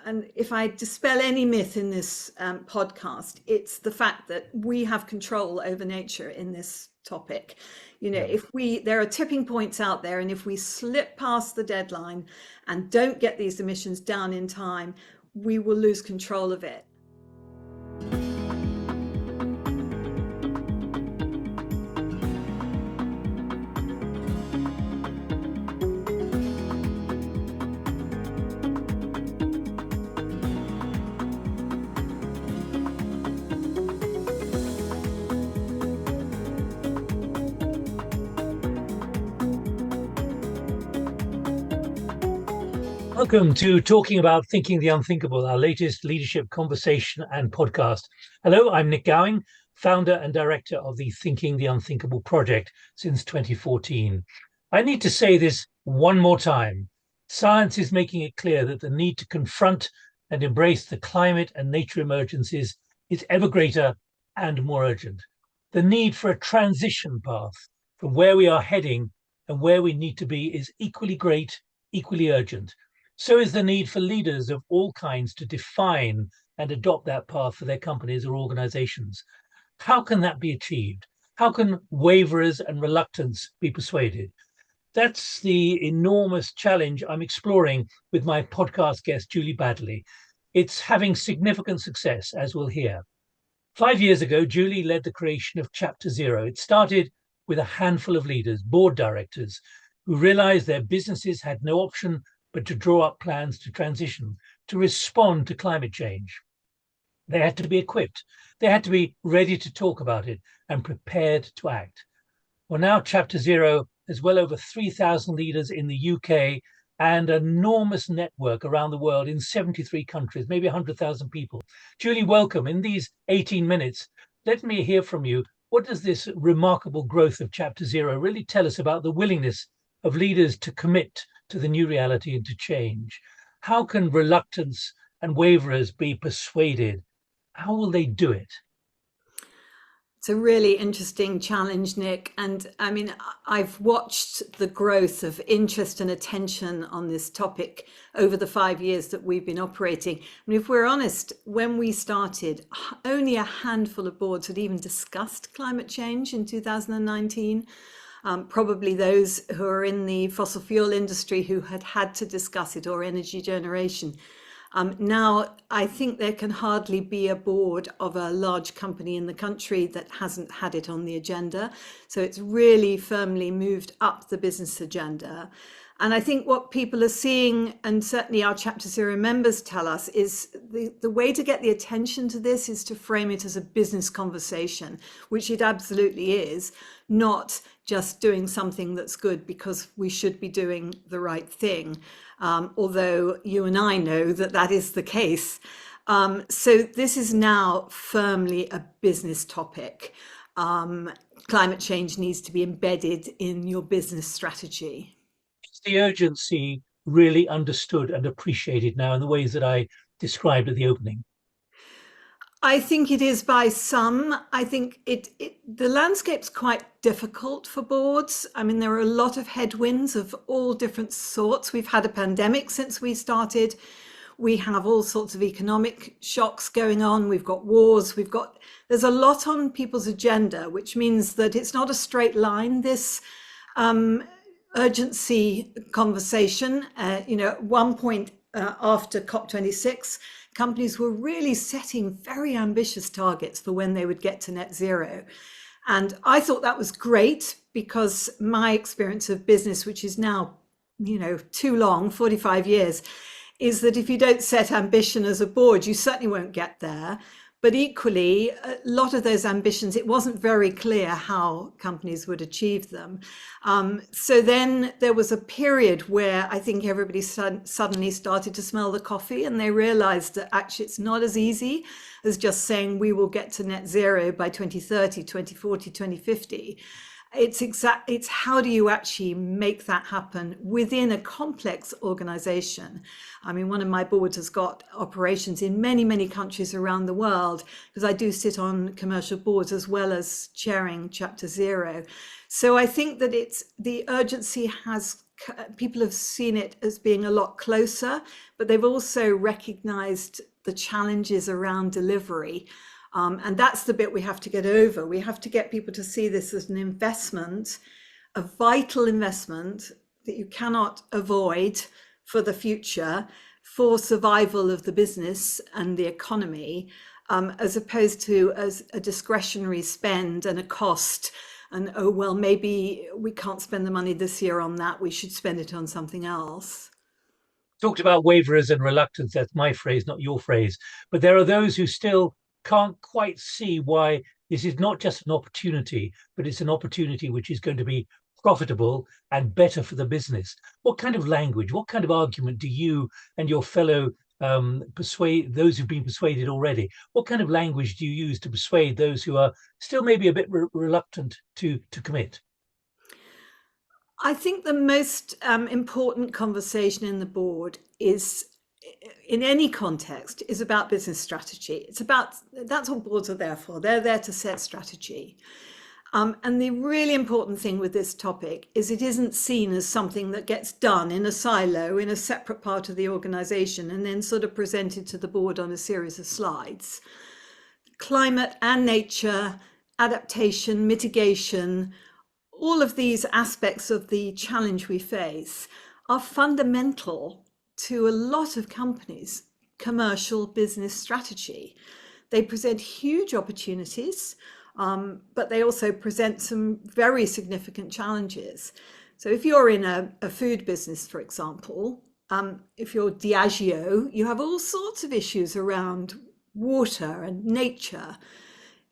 and if I dispel any myth in this podcast, it's the fact that we have control over nature in this topic. There are tipping points out there, and if we slip past the deadline and don't get these emissions down in time, we will lose control of it. Welcome to Talking About Thinking the Unthinkable, our latest leadership conversation and podcast. Hello, I'm Nick Gowing, founder and director of the Thinking the Unthinkable project since 2014. I need to say this one more time. Science is making it clear that the need to confront and embrace the climate and nature emergencies is ever greater and more urgent. The need for a transition path from where we are heading and where we need to be is equally great, equally urgent. So is the need for leaders of all kinds to define and adopt that path for their companies or organizations. How can that be achieved? How can waverers and reluctants be persuaded? That's the enormous challenge I'm exploring with my podcast guest, Julie Baddeley. It's having significant success, as we'll hear. 5 years ago, Julie led the creation of Chapter Zero. It started with a handful of leaders, board directors, who realized their businesses had no option but to draw up plans to transition, to respond to climate change. They had to be equipped. They had to be ready to talk about it and prepared to act. Well, now Chapter Zero has well over 3,000 leaders in the UK and an enormous network around the world in 73 countries, maybe 100,000 people. Julie, welcome. In these 18 minutes, let me hear from you. What does this remarkable growth of Chapter Zero really tell us about the willingness of leaders to commit to the new reality and to change? How can reluctants and waverers be persuaded? How will they do it? It's a really interesting challenge, Nick. And I mean, I've watched the growth of interest and attention on this topic over the 5 years that we've been operating. I mean, if we're honest, when we started, only a handful of boards had even discussed climate change in 2019. Probably those who are in the fossil fuel industry who had to discuss it, or energy generation. Now, I think there can hardly be a board of a large company in the country that hasn't had it on the agenda. So it's really firmly moved up the business agenda. And I think what people are seeing, and certainly our Chapter Zero members tell us, is the way to get the attention to this is to frame it as a business conversation, which it absolutely is, not just doing something that's good because we should be doing the right thing. Although you and I know that that is the case. So this is now firmly a business topic. Climate change needs to be embedded in your business strategy. Is the urgency really understood and appreciated now in the ways that I described at the opening? I think it is by some. I think the landscape's quite difficult for boards. I mean, there are a lot of headwinds of all different sorts. We've had a pandemic since we started. We have all sorts of economic shocks going on. We've got wars. There's a lot on people's agenda, which means that it's not a straight line, this urgency conversation. At one point after COP26, companies were really setting very ambitious targets for when they would get to net zero. And I thought that was great because my experience of business, which is now, too long, 45 years, is that if you don't set ambition as a board, you certainly won't get there. But equally, a lot of those ambitions, it wasn't very clear how companies would achieve them. So then there was a period where I think everybody suddenly started to smell the coffee, and they realized that actually it's not as easy as just saying we will get to net zero by 2030, 2040, 2050. It's how do you actually make that happen within a complex organization? I mean, one of my boards has got operations in many, many countries around the world, because I do sit on commercial boards as well as chairing Chapter Zero. So I think that the urgency has people have seen it as being a lot closer, but they've also recognized the challenges around delivery. And that's the bit we have to get over. We have to get people to see this as an investment, a vital investment that you cannot avoid for the future, for survival of the business and the economy, as opposed to as a discretionary spend and a cost. And, oh, well, maybe we can't spend the money this year on that. We should spend it on something else. Talked about waverers and reluctance. That's my phrase, not your phrase. But there are those who still can't quite see why this is not just an opportunity, but it's an opportunity which is going to be profitable and better for the business. What kind of language, what kind of argument do you and your fellow persuade those who've been persuaded already? What kind of language do you use to persuade those who are still maybe a bit reluctant to commit? I think the most important conversation in the board is, in any context, is about business strategy. It's about, that's what boards are there for. They're there to set strategy. And the really important thing with this topic is it isn't seen as something that gets done in a silo, in a separate part of the organisation, and then sort of presented to the board on a series of slides. Climate and nature, adaptation, mitigation, all of these aspects of the challenge we face are fundamental to a lot of companies' commercial business strategy. They present huge opportunities, but they also present some very significant challenges. So if you're in a food business, for example, if you're Diageo, you have all sorts of issues around water and nature.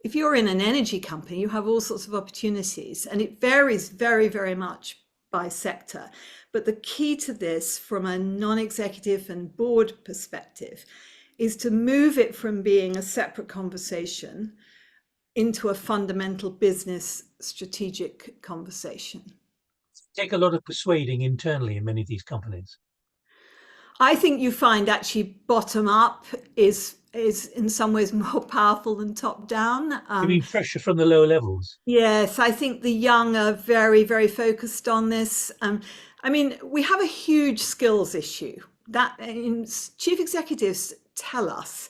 If you're in an energy company, you have all sorts of opportunities, and it varies very, very much by sector. But the key to this from a non-executive and board perspective is to move it from being a separate conversation into a fundamental business strategic conversation. Take a lot of persuading internally in many of these companies. I think you find actually bottom up is in some ways more powerful than top down. You mean pressure from the lower levels? Yes, I think the young are very, very focused on this. I mean, we have a huge skills issue that chief executives tell us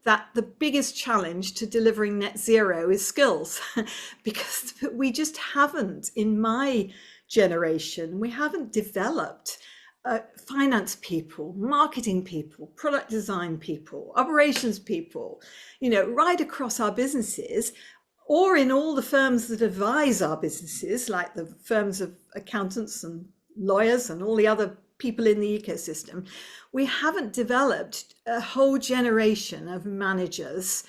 that the biggest challenge to delivering net zero is skills, because we just haven't, in my generation, we haven't developed finance people, marketing people, product design people, operations people, right across our businesses, or in all the firms that advise our businesses, like the firms of accountants and lawyers and all the other people in the ecosystem. We haven't developed a whole generation of managers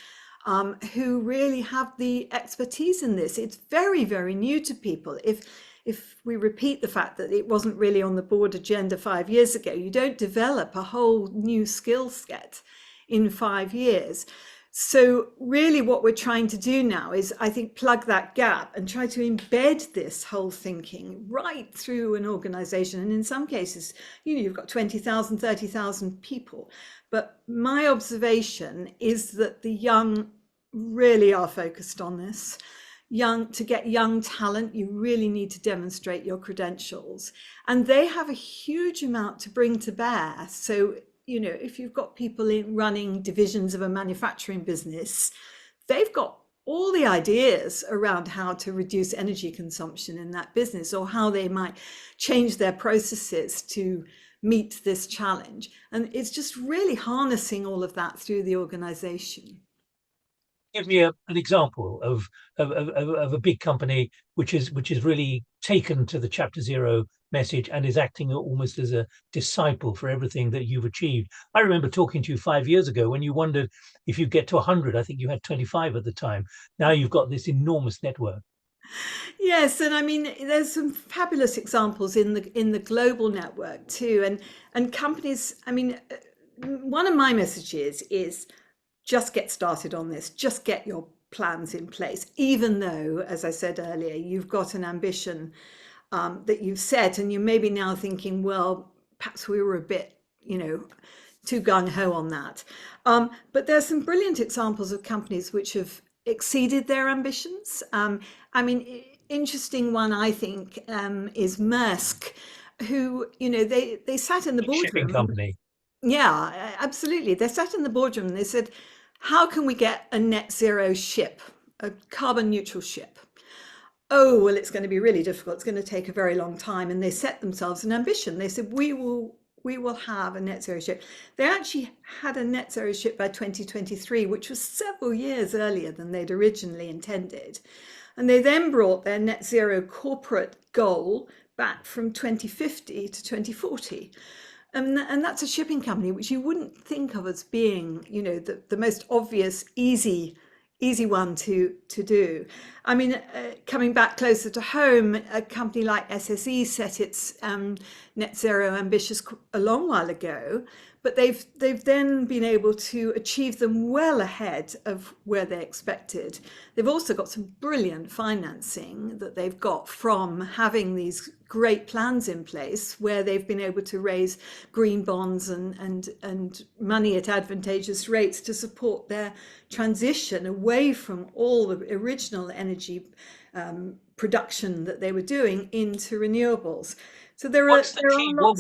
who really have the expertise in this. It's very, very new to people. If we repeat the fact that it wasn't really on the board agenda 5 years ago, you don't develop a whole new skill set in 5 years. So really what we're trying to do now is, I think, plug that gap and try to embed this whole thinking right through an organization. And in some cases, you've got 20,000, 30,000 people. But my observation is that the young really are focused on this. To get young talent, you really need to demonstrate your credentials. And they have a huge amount to bring to bear. So if you've got people running divisions of a manufacturing business, they've got all the ideas around how to reduce energy consumption in that business, or how they might change their processes to meet this challenge. And it's just really harnessing all of that through the organization. Give me an example of a big company which is really taken to the Chapter Zero message and is acting almost as a disciple for everything that you've achieved. I remember talking to you 5 years ago when you wondered if you'd get to 100. I think you had 25 at the time. Now you've got this enormous network. Yes, and I mean, there's some fabulous examples in the global network too, and companies. I mean, one of my messages is, just get started on this, just get your plans in place, even though, as I said earlier, you've got an ambition that you've set, and you're maybe now thinking, well, perhaps we were a bit, too gung-ho on that. But there's some brilliant examples of companies which have exceeded their ambitions. I mean, interesting one, I think, is Maersk. who, they sat in the Shipping boardroom. company. Yeah, absolutely. They sat in the boardroom and they said, how can we get a net zero ship, a carbon neutral ship? Oh, well, it's going to be really difficult. It's going to take a very long time. And they set themselves an ambition. They said, we will have a net zero ship. They actually had a net zero ship by 2023, which was several years earlier than they'd originally intended. And they then brought their net zero corporate goal back from 2050 to 2040. And that's a shipping company, which you wouldn't think of as being, the most obvious, easy one to do. I mean, coming back closer to home, a company like SSE set its net zero ambitious a long while ago, but they've then been able to achieve them well ahead of where they expected. They've also got some brilliant financing that they've got from having these great plans in place, where they've been able to raise green bonds and money at advantageous rates to support their transition away from all the original energy production that they were doing into renewables. So there are lots of examples.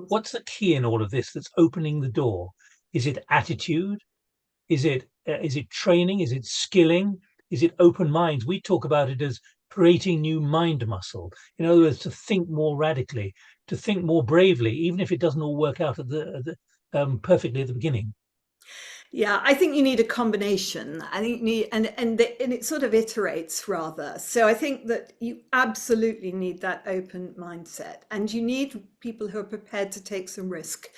What's the key in all of this that's opening the door? Is it attitude? Is it training? Is it skilling? Is it open minds? We talk about it as creating new mind muscle. In other words, to think more radically, to think more bravely, even if it doesn't all work out perfectly at the beginning. Yeah, I think you need a combination. I think you need, and it sort of iterates rather. So I think that you absolutely need that open mindset, and you need people who are prepared to take some risk.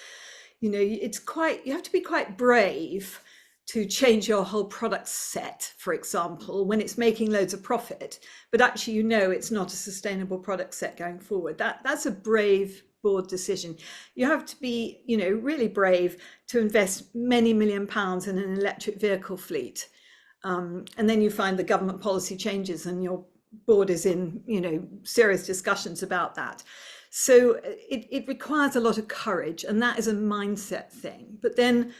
You have to be quite brave to change your whole product set, for example, when it's making loads of profit, but actually it's not a sustainable product set going forward. That's a brave board decision. You have to be, really brave to invest many £1 million in an electric vehicle fleet. And then you find the government policy changes and your board is in, serious discussions about that. So it requires a lot of courage, and that is a mindset thing. But then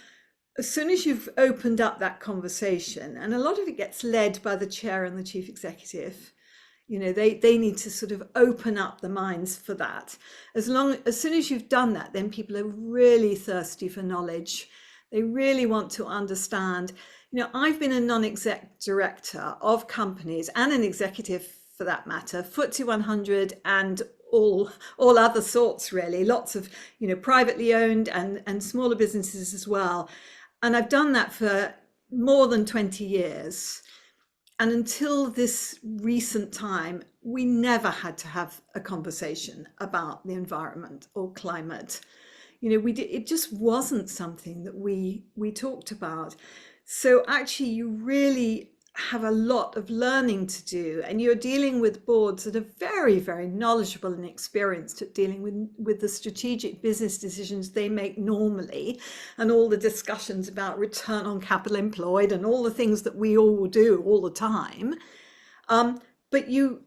as soon as you've opened up that conversation, and a lot of it gets led by the chair and the chief executive, they need to sort of open up the minds for that. As soon as you've done that, then people are really thirsty for knowledge. They really want to understand. I've been a non-exec director of companies, and an executive for that matter, FTSE 100 and all other sorts, really, lots of privately owned and smaller businesses as well. And I've done that for more than 20 years. And until this recent time, we never had to have a conversation about the environment or climate. It just wasn't something that we talked about. So actually, you really have a lot of learning to do, and you're dealing with boards that are very, very knowledgeable and experienced at dealing with the strategic business decisions they make normally, and all the discussions about return on capital employed and all the things that we all do all the time. But you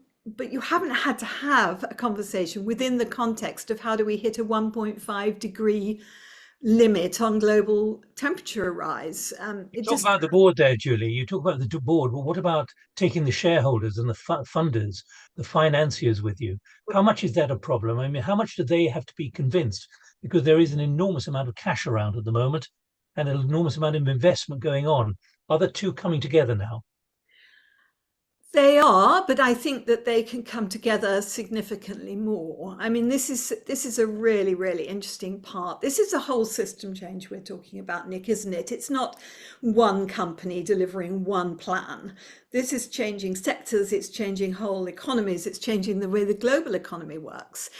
haven't had to have a conversation within the context of how do we hit a 1.5 degree limit on global temperature rise. You talk about the board there, Julie. You talk about the board, but what about taking the shareholders and the funders, the financiers with you? How much is that a problem? I mean, how much do they have to be convinced? Because there is an enormous amount of cash around at the moment and an enormous amount of investment going on. Are the two coming together now? They are, but I think that they can come together significantly more. I mean, this is a really, really interesting part. This is a whole system change we're talking about, Nick, isn't it? It's not one company delivering one plan. This is changing sectors, it's changing whole economies, it's changing the way the global economy works.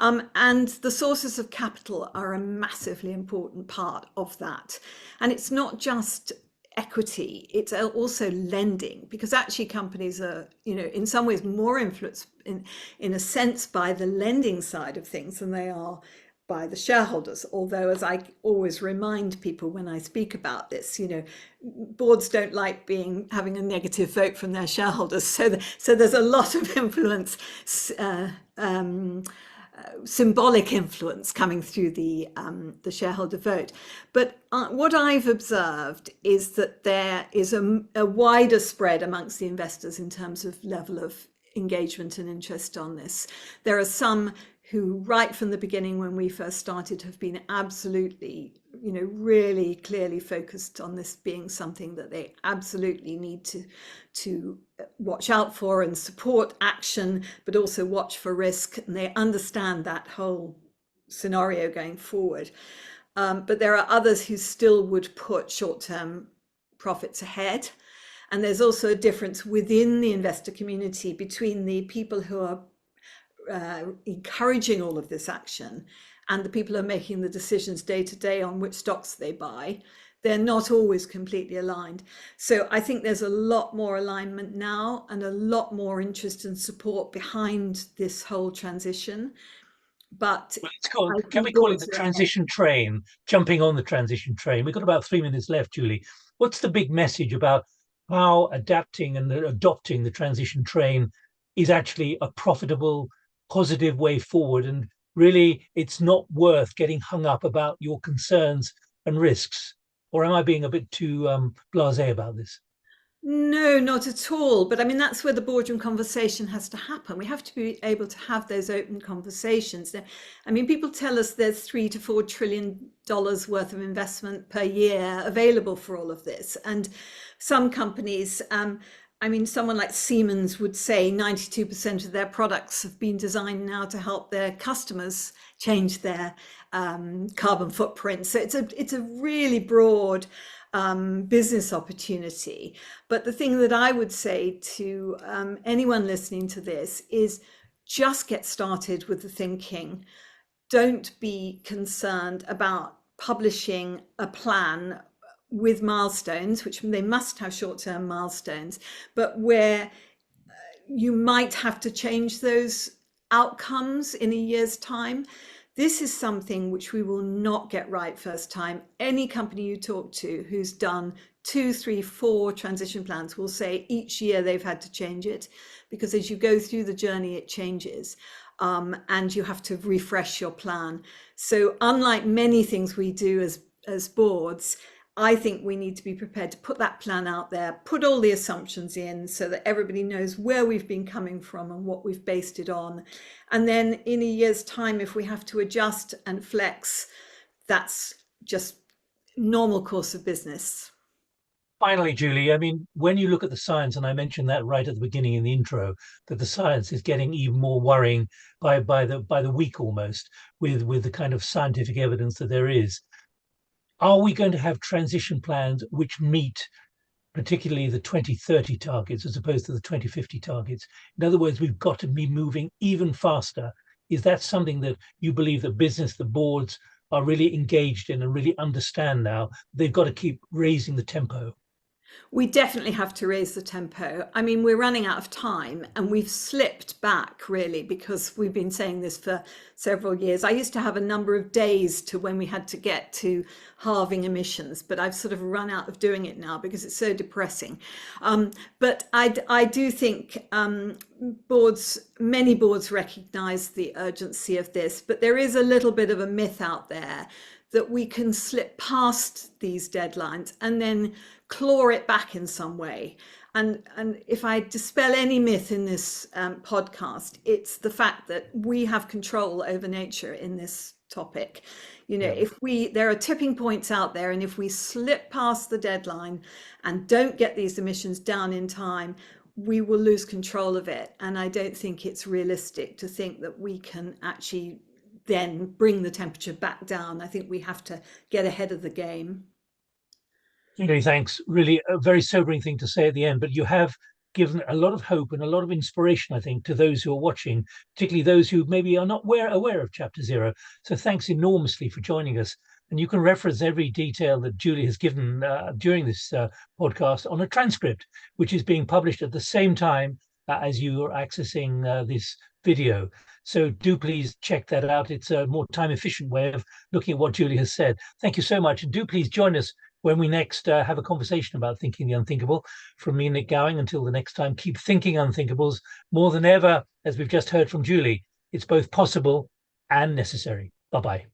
And the sources of capital are a massively important part of that. And it's not just equity, it's also lending, because actually companies are, in some ways more influenced in a sense by the lending side of things than they are by the shareholders. Although, as I always remind people when I speak about this, boards don't like having a negative vote from their shareholders. So there's a lot of influence, symbolic influence coming through the shareholder vote. But what I've observed is that there is a wider spread amongst the investors in terms of level of engagement and interest on this. There are some who right from the beginning when we first started have been absolutely, really clearly focused on this being something that they absolutely need to watch out for and support action, but also watch for risk. And they understand that whole scenario going forward. But there are others who still would put short-term profits ahead. And there's also a difference within the investor community between the people who are encouraging all of this action and the people who are making the decisions day to day on which stocks they buy. They're not always completely aligned. So I think there's a lot more alignment now and a lot more interest and support behind this whole transition. But can we call it the transition train, jumping on the transition train? We've got about 3 minutes left, Julie. What's the big message about how adapting and adopting the transition train is actually a profitable, positive way forward? And really, it's not worth getting hung up about your concerns and risks. Or am I being a bit too blasé about this? No, not at all. But I mean, that's where the boardroom conversation has to happen. We have to be able to have those open conversations. I mean, people tell us there's $3 to $4 trillion worth of investment per year available for all of this. And some companies, I mean, someone like Siemens would say 92% of their products have been designed now to help their customers change their carbon footprint. So it's a really broad business opportunity. But the thing that I would say to anyone listening to this is just get started with the thinking. Don't be concerned about publishing a plan with milestones, which they must have short-term milestones, but where you might have to change those outcomes in a year's time. This is something which we will not get right first time. Any company you talk to who's done 2, 3, 4 transition plans will say each year they've had to change it, because as you go through the journey, it changes. And you have to refresh your plan. So unlike many things we do as boards, I think we need to be prepared to put that plan out there, put all the assumptions in so that everybody knows where we've been coming from and what we've based it on. And then in a year's time, if we have to adjust and flex, that's just normal course of business. Finally, Julie, I mean, when you look at the science, and I mentioned that right at the beginning in the intro, that the science is getting even more worrying by the week almost with the kind of scientific evidence that there is. Are we going to have transition plans which meet particularly the 2030 targets as opposed to the 2050 targets? In other words, we've got to be moving even faster. Is that something that you believe that business, the boards are really engaged in and really understand now? They've got to keep raising the tempo. We definitely have to raise the tempo. I mean, we're running out of time and we've slipped back really because we've been saying this for several years. I used to have a number of days to when we had to get to halving emissions, but I've sort of run out of doing it now because it's so depressing. But I do think many boards recognize the urgency of this, but there is a little bit of a myth out there that we can slip past these deadlines and then claw it back in some way. And if I dispel any myth in this podcast, it's the fact that we have control over nature in this topic. If there are tipping points out there, and if we slip past the deadline and don't get these emissions down in time, we will lose control of it. And I don't think it's realistic to think that we can actually then bring the temperature back down. I think we have to get ahead of the game. Julie, thanks. Really a very sobering thing to say at the end, but you have given a lot of hope and a lot of inspiration, I think, to those who are watching, particularly those who maybe are not aware of Chapter Zero. So thanks enormously for joining us. And you can reference every detail that Julie has given during this podcast on a transcript, which is being published at the same time as you are accessing this video. So do please check that out. It's a more time efficient way of looking at what Julie has said. Thank you so much. And do please join us when we next have a conversation about thinking the unthinkable. From me, Nick Gowing, until the next time, keep thinking unthinkables. More than ever, as we've just heard from Julie, it's both possible and necessary. Bye-bye.